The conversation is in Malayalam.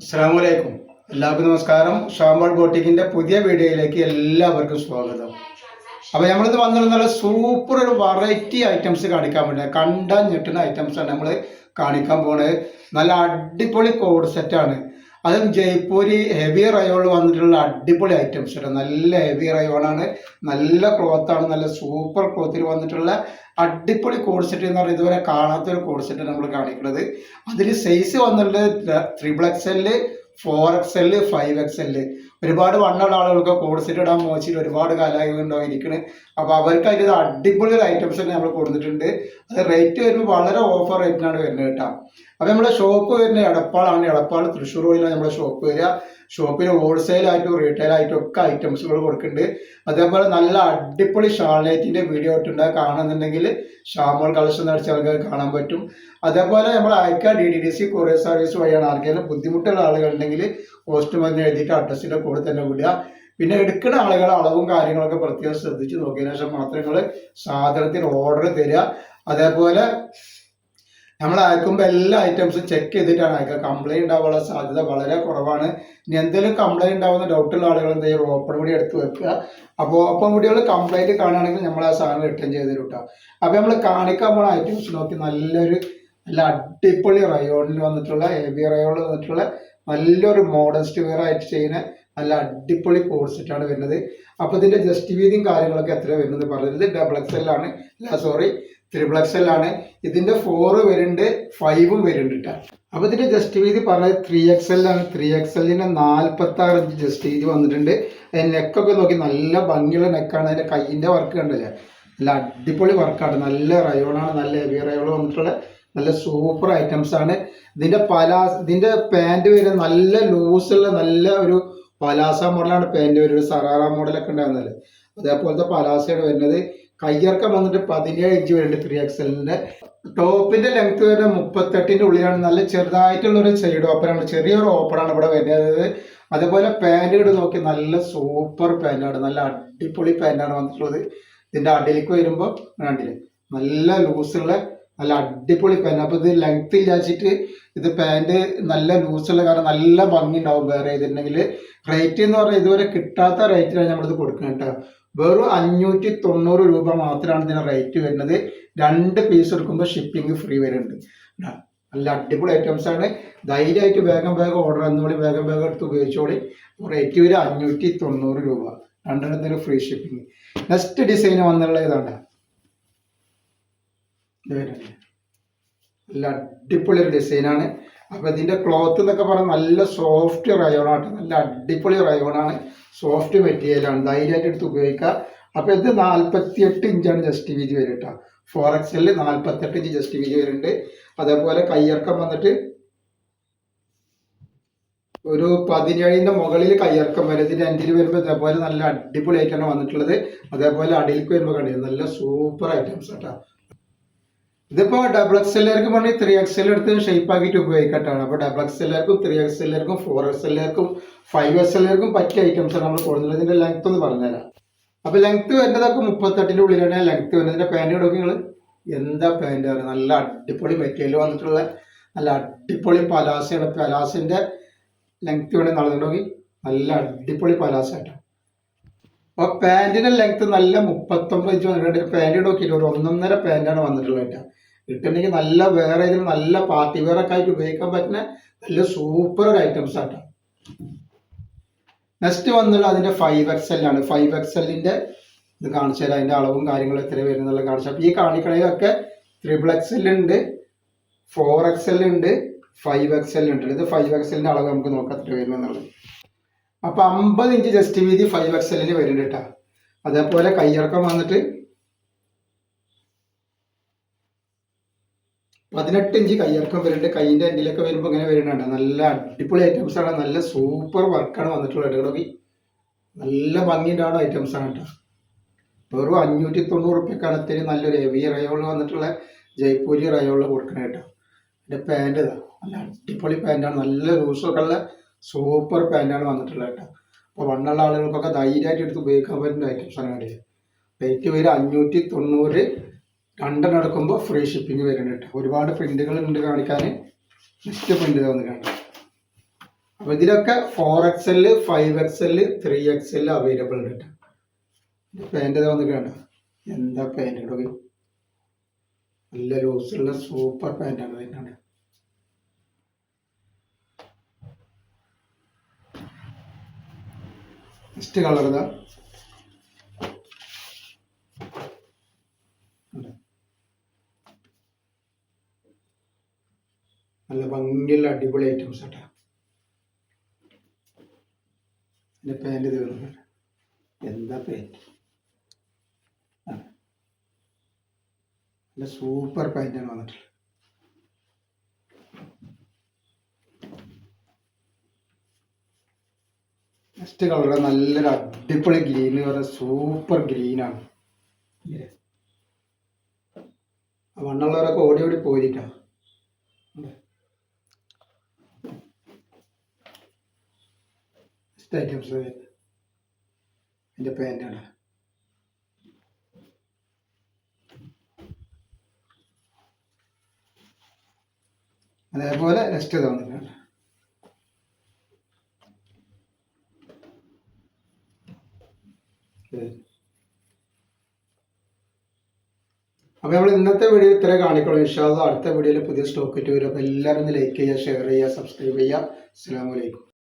അസ്സലാമലൈക്കും. എല്ലാവർക്കും നമസ്കാരം. ഷാമ്പോൾ ബോട്ടിക്കിന്റെ പുതിയ വീഡിയോയിലേക്ക് എല്ലാവർക്കും സ്വാഗതം. അപ്പോൾ നമ്മളിത് വന്നത് നല്ല സൂപ്പർ ഒരു വെറൈറ്റി ഐറ്റംസ് കാണിക്കാൻ വേണ്ടി കണ്ടാൽ ഞെട്ടുന്ന ഐറ്റംസ് ആണ് നമ്മൾ കാണിക്കാൻ പോണത്. നല്ല അടിപൊളി കോഡ് സെറ്റാണ്. അതും ജയ്പൂരി ഹെവി റയോണിൽ വന്നിട്ടുള്ള അടിപൊളി ഐറ്റംസ് ആണ്. നല്ല ഹെവി റയോണാണ്, നല്ല ക്ലോത്താണ്, നല്ല സൂപ്പർ ക്ലോത്തിൽ വന്നിട്ടുള്ള അടിപൊളി കോഡ് സെറ്റ് എന്ന് പറയുന്നത് ഇതുവരെ കാണാത്തൊരു കോഡ് സെറ്റ് നമ്മൾ കാണിക്കുന്നത്. അതിൽ സൈസ് വന്നിട്ടുള്ളത് 3XL, 4XL, 5XL. ഒരുപാട് വണ്ണുള്ള ആളുകൾക്ക് കോഡ് സെറ്റ് ഇടാൻ മോശിയിൽ ഒരുപാട് കാലമായി ഉണ്ടാവും ഇരിക്കുന്നത്. അപ്പോൾ അവർക്ക് അതിൻ്റെ അടിപൊളി ഒരു ഐറ്റംസ് തന്നെ നമ്മൾ കൊടുത്തിട്ടുണ്ട്. അത് റേറ്റ് വരുമ്പോൾ വളരെ ഓഫർ റേറ്റിനാണ് വരുന്നത് കേട്ടോ. അപ്പോൾ നമ്മുടെ ഷോപ്പ് വരുന്നത് എടപ്പാളാണ്. എടപ്പാൾ തൃശ്ശൂർ വഴിയിലാണ് നമ്മുടെ ഷോപ്പ് വരിക. ഷോപ്പിൽ ഹോൾസെയിലായിട്ടും റീറ്റെയിൽ ആയിട്ടും ഒക്കെ ഐറ്റംസുകൾ കൊടുക്കുന്നുണ്ട്. അതേപോലെ നല്ല അടിപൊളി ഷാൾനൈറ്റിൻ്റെ വീഡിയോ ഇട്ടുണ്ട്. കാണുന്നുണ്ടെങ്കിൽ ഷാമോൾ കളക്ഷൻ അടിച്ച് ആൾക്കാർക്ക് കാണാൻ പറ്റും. അതേപോലെ നമ്മൾ അയക്കുക DDDC കൊറിയർ സർവീസ് വഴിയാണ്. ആർക്കെങ്കിലും ബുദ്ധിമുട്ടുള്ള ആളുകളുണ്ടെങ്കിൽ പോസ്റ്റ് മരുന്ന് എഴുതിയിട്ട് അഡ്രസ്സിൻ്റെ കൂടെ തന്നെ വിടുക. പിന്നെ എടുക്കുന്ന ആളുകളെ അളവും കാര്യങ്ങളൊക്കെ പ്രത്യേകം ശ്രദ്ധിച്ച് നോക്കിയതിനു ശേഷം മാത്രമേ നിങ്ങൾ സാധനത്തിന് ഓർഡർ തരിക. അതേപോലെ നമ്മൾ അയക്കുമ്പോൾ എല്ലാ ഐറ്റംസും ചെക്ക് ചെയ്തിട്ടാണ് അയക്കുക. കംപ്ലൈൻറ്റ് ഉണ്ടാവാനുള്ള സാധ്യത വളരെ കുറവാണ്. ഇനി എന്തെങ്കിലും കംപ്ലൈൻറ്റ് ഉണ്ടാവുന്ന ഡൗട്ടുള്ള ആളുകൾ എന്ത് ചെയ്യും, ഓപ്പൺ വീഡിയോ എടുത്ത് വെക്കുക. അപ്പോൾ ഓപ്പൺ വീഡിയോകൾ കംപ്ലൈൻറ്റ് കാണുകയാണെങ്കിൽ നമ്മൾ ആ സാധനം റിട്ടേൺ ചെയ്ത് തരും കേട്ടോ. അപ്പോൾ നമ്മൾ കാണിക്കാൻ പോകുന്ന ഐറ്റംസ് നോക്കി നല്ല അടിപൊളി റയോണിൽ വന്നിട്ടുള്ള ഹെവി റയോണിൽ വന്നിട്ടുള്ള നല്ലൊരു മോഡസ്റ്റ് വെയർ ആയിട്ട് ചെയ്യുന്ന നല്ല അടിപൊളി കോഡ് സെറ്റാണ് വരുന്നത്. അപ്പോൾ ഇതിൻ്റെ ജസ്റ്റ് വീതിയും കാര്യങ്ങളൊക്കെ എത്ര വരുന്നത് പറയുന്നത് XXL ആണ്, സോറി 3XL ആണ്. ഇതിൻ്റെ 4 വരുന്നുണ്ട്, 5 വരുന്നുണ്ട് കേട്ടോ. അപ്പോൾ ഇതിൻ്റെ ജസ്റ്റ് വീതി പറഞ്ഞത് 3XL ആണ്. 3XLൻ്റെ 46 ഇഞ്ച് ജസ്റ്റ് വീതി വന്നിട്ടുണ്ട്. അതിൻ്റെ നെക്കൊക്കെ നോക്കി നല്ല ഭംഗിയുള്ള നെക്കാണ്. അതിൻ്റെ കയ്യിൻ്റെ വർക്ക് കണ്ടില്ലേ, നല്ല അടിപൊളി വർക്കാണ്. നല്ല റയോണാണ്, നല്ല ഹെവി റയോൺ വന്നിട്ടുള്ള നല്ല സൂപ്പർ ഐറ്റംസ് ആണ്. ഇതിൻ്റെ പാൻറ് വരുന്നത് നല്ല ലൂസുള്ള നല്ല ഒരു പലാസ മോഡലാണ് പാൻറ് വരുന്നത്. സറാറ മോഡലൊക്കെ ഉണ്ടാകുന്നത് അതേപോലത്തെ പലാസയാണ് വരുന്നത്. കയ്യിറക്കം വന്നിട്ട് 17 ഇഞ്ച് വരുന്നുണ്ട് 3XLൻ്റെ. ടോപ്പിന്റെ ലെങ്ത് വരുന്നത് 38ൻ്റെ ഉള്ളിലാണ്. നല്ല ചെറുതായിട്ടുള്ളൊരു സൈഡ് ഓപ്പണാണ്, ചെറിയൊരു ഓപ്പണാണ് ഇവിടെ വരുന്നത്. അതേപോലെ പാൻറ്റുകൾ നോക്കി നല്ല സൂപ്പർ പാൻറ്റാണ്, നല്ല അടിപൊളി പാൻറ്റാണ് വന്നിട്ടുള്ളത്. ഇതിൻ്റെ അടിയിലേക്ക് വരുമ്പോൾ കണ്ടില്ലേ നല്ല ലൂസുള്ള നല്ല അടിപൊളി പാൻറ്. അപ്പോൾ ഇത് ലെങ്ത് ഇല്ലാച്ചിട്ട് ഇത് പാൻറ് നല്ല ലൂസുള്ള കാരണം നല്ല ഭംഗി ഉണ്ടാവും വേറെ ചെയ്തിട്ടുണ്ടെങ്കിൽ. റേറ്റ് എന്ന് പറഞ്ഞാൽ ഇതുവരെ കിട്ടാത്ത റേറ്റിലാണ് നമ്മളിത് കൊടുക്കുന്നത് കേട്ടോ. വെറും 590 രൂപ മാത്രമാണ് ഇതിന് റേറ്റ് വരുന്നത്. 2 പീസ് എടുക്കുമ്പോൾ ഷിപ്പിംഗ് ഫ്രീ വരുന്നുണ്ട്. നല്ല അടിപൊളി ഐറ്റംസ് ആണ്. ധൈര്യമായിട്ട് വേഗം ഓർഡർ തന്നോളി, വേഗം എടുത്ത് ഉപയോഗിച്ചോളി. റേറ്റ് വരും 590 രൂപ, 2 ഫ്രീ ഷിപ്പിംഗ്. നെക്സ്റ്റ് ഡിസൈൻ വന്നുള്ള ഇതാണ്, നല്ല അടിപൊളി ഒരു ഡിസൈനാണ്. അപ്പോൾ ഇതിൻ്റെ ക്ലോത്ത് എന്നൊക്കെ പറഞ്ഞാൽ നല്ല സോഫ്റ്റ് റയോണാണ്, നല്ല അടിപൊളി റയോണാണ്, സോഫ്റ്റ് മെറ്റീരിയലാണ്, ധൈര്യമായിട്ട് എടുത്ത് ഉപയോഗിക്കുക. അപ്പോൾ ഇത് 48 ഇഞ്ചാണ് ജസ്റ്റ് വീതി വരും കേട്ടോ. 4XL 48 ഇഞ്ച് ജസ്റ്റ് വീതി വരുന്നുണ്ട്. അതേപോലെ കയ്യിറക്കം വന്നിട്ട് ഒരു 17ൻ്റെ മുകളിൽ കയ്യിറക്കം വരും. ഇതിൻ്റെ എൻഡിൽ വരുമ്പോൾ ഇതേപോലെ നല്ല അടിപൊളി ആയിട്ടാണ് വന്നിട്ടുള്ളത്. അതേപോലെ അടിയിലേക്ക് വരുമ്പോൾ കണ്ടില്ല നല്ല സൂപ്പർ ഐറ്റംസ് കേട്ടോ. ഇതിപ്പോൾ XXLർക്ക് പറഞ്ഞാൽ 3XL എടുത്ത് ഷേപ്പ് ആക്കിയിട്ട് ഉപയോഗിക്കട്ടാണ്. അപ്പോൾ XXLർക്കും 3XLർക്കും 4XLർക്കും 5XLർക്കും പറ്റിയ ഐറ്റംസാണ് നമ്മൾ കൊടുക്കുന്നത്. ഇതിൻ്റെ ലെങ്ത് ഒന്ന് പറഞ്ഞുതരാം. അപ്പോൾ ലെങ്ത് വരുന്നതൊക്കെ 38ൻ്റെ ഉള്ളിലാണ് ലെങ്ത് വരുന്നത്. ഇതിൻ്റെ പാൻറ് കൊടുക്കുക നിങ്ങൾ, എന്താ പാൻറ്റാണ്, നല്ല അടിപൊളി മെറ്റീരിയൽ വന്നിട്ടുള്ള നല്ല അടിപൊളി പലാസയാണ്. പലാസിൻ്റെ ലെങ്ത് വേണമെങ്കിൽ നടന്നിട്ടുണ്ടെങ്കിൽ നല്ല അടിപൊളി പലാസ കേട്ടോ. അപ്പോൾ പാൻറ്റിൻ്റെ ലെങ്ത് നല്ല 39 ഇഞ്ച് വന്നിട്ടുണ്ട്. പാൻറ് നോക്കിയിട്ട് ഒരു 1.5 പാൻറ്റാണ് വന്നിട്ടുള്ളത് കേട്ടോ. ഇട്ടുണ്ടെങ്കിൽ നല്ല വേറെ ഇതിൽ നല്ല പാർട്ടി വെയർ ഒക്കെ ആയിട്ട് ഉപയോഗിക്കാൻ പറ്റുന്ന നല്ല സൂപ്പർ ഒരു ഐറ്റംസ് ആട്ടോ. നെക്സ്റ്റ് വന്നുള്ള അതിൻ്റെ 5XL ആണ്. 5XLൻ്റെ ഇത് കാണിച്ചു തരാം, അതിൻ്റെ അളവും കാര്യങ്ങളും എത്ര വരുന്നുള്ള കാണിച്ചു. അപ്പോൾ ഈ കാണിക്കണതിലൊക്കെ XXL ഉണ്ട്, 4XL ഉണ്ട്, 5XL ഉണ്ട്. ഇത് 5XLൻ്റെ അളവ് നമുക്ക് നോക്കാം എത്ര വരുമെന്നുള്ളത്. അപ്പോൾ 50 ഇഞ്ച് ജസ്റ്റ് വീതി 5XLന് വരുന്നുണ്ട് കേട്ടോ. അതേപോലെ കയ്യിറക്കം വന്നിട്ട് 18 ഇഞ്ച് കയ്യിറക്കം വരുന്നുണ്ട്. കൈയിൻ്റെ എൻഡിലൊക്കെ വരുമ്പോൾ ഇങ്ങനെ വരുന്നുണ്ട്. നല്ല അടിപൊളി ഐറ്റംസ് ആണ്, നല്ല സൂപ്പർ വർക്കാണ് വന്നിട്ടുള്ളത് കേട്ടോ. നല്ല ഭംഗിയുണ്ടാവുന്ന ഐറ്റംസ് ആണ് കേട്ടോ. വെറും 590 റുപ്യക്കാലത്തിന് നല്ലൊരു ഹെവി റയോളിൽ വന്നിട്ടുള്ള ജയ്പൂരി റയോളിൽ കൊടുക്കണം കേട്ടോ. എൻ്റെ പാൻറ് ഇതാ നല്ല അടിപൊളി പാൻറ്റാണ്, നല്ല ലൂസൊക്കെ ഉള്ള സൂപ്പർ പാൻറ്റാണ് വന്നിട്ടുള്ളത് കേട്ടോ. അപ്പോൾ വണ്ണുള്ള ആളുകൾക്കൊക്കെ ധൈര്യമായിട്ട് എടുത്ത് ഉപയോഗിക്കാൻ പറ്റുന്ന ഐറ്റംസാണ് കണ്ടില്ല. റേറ്റ് വരും 590. 2 എടുക്കുമ്പോൾ ഫ്രീ ഷിപ്പിംഗ് വരുന്നുണ്ട് കേട്ടോ. ഒരുപാട് പ്രിന്റുകൾ ഉണ്ട് കാണിക്കാൻ. നെക്സ്റ്റ് പ്രിന്റ് വന്ന് കണ്ടു. അപ്പോൾ ഇതിലൊക്കെ 4XL 5XL 3XL അവൈലബിൾ ഉണ്ട്. പാൻറ് വന്നിട്ട് വേണ്ട, എന്താ പാൻറ് ഇടൊക്കെ, നല്ല ലൂസുള്ള സൂപ്പർ പാൻറ്റാണ് വരുന്നത്. നെക്സ്റ്റ് കളർ ഇതാ, നല്ല ഭംഗിയുള്ള അടിപൊളി ഐറ്റംസ് കേട്ടോ. എൻ്റെ പാൻറ് ഇത് വരുന്നുണ്ട്, എന്താ പാൻറ്, നല്ല സൂപ്പർ പാൻറ്റാണ് വന്നിട്ടുള്ളത്. നെക്സ്റ്റ് കളർ നല്ലൊരു അടിപൊളി ഗ്രീൻ പറഞ്ഞ സൂപ്പർ ഗ്രീനാണ്. വണ്ണുള്ളവരൊക്കെ ഓടി ഓടി പോയിട്ടാ. നെക്സ്റ്റ് ഐറ്റംസ് എൻ്റെ പാൻറ്റാണ്. അതേപോലെ നെക്സ്റ്റ് തോന്നിട്ടുണ്ട്. അപ്പോൾ നമ്മൾ ഇന്നത്തെ വീഡിയോ ഇത്ര കാണിക്കണം. ഇൻഷാ അല്ലാഹ് അടുത്ത വീഡിയോയിൽ പുതിയ സ്റ്റോക്ക് ഇട്ട് വരും. അപ്പോൾ എല്ലാവരും ഒന്ന് ലൈക്ക് ചെയ്യുക, ഷെയർ ചെയ്യുക, സബ്സ്ക്രൈബ് ചെയ്യുക. അസ്സലാമു അലൈക്കും.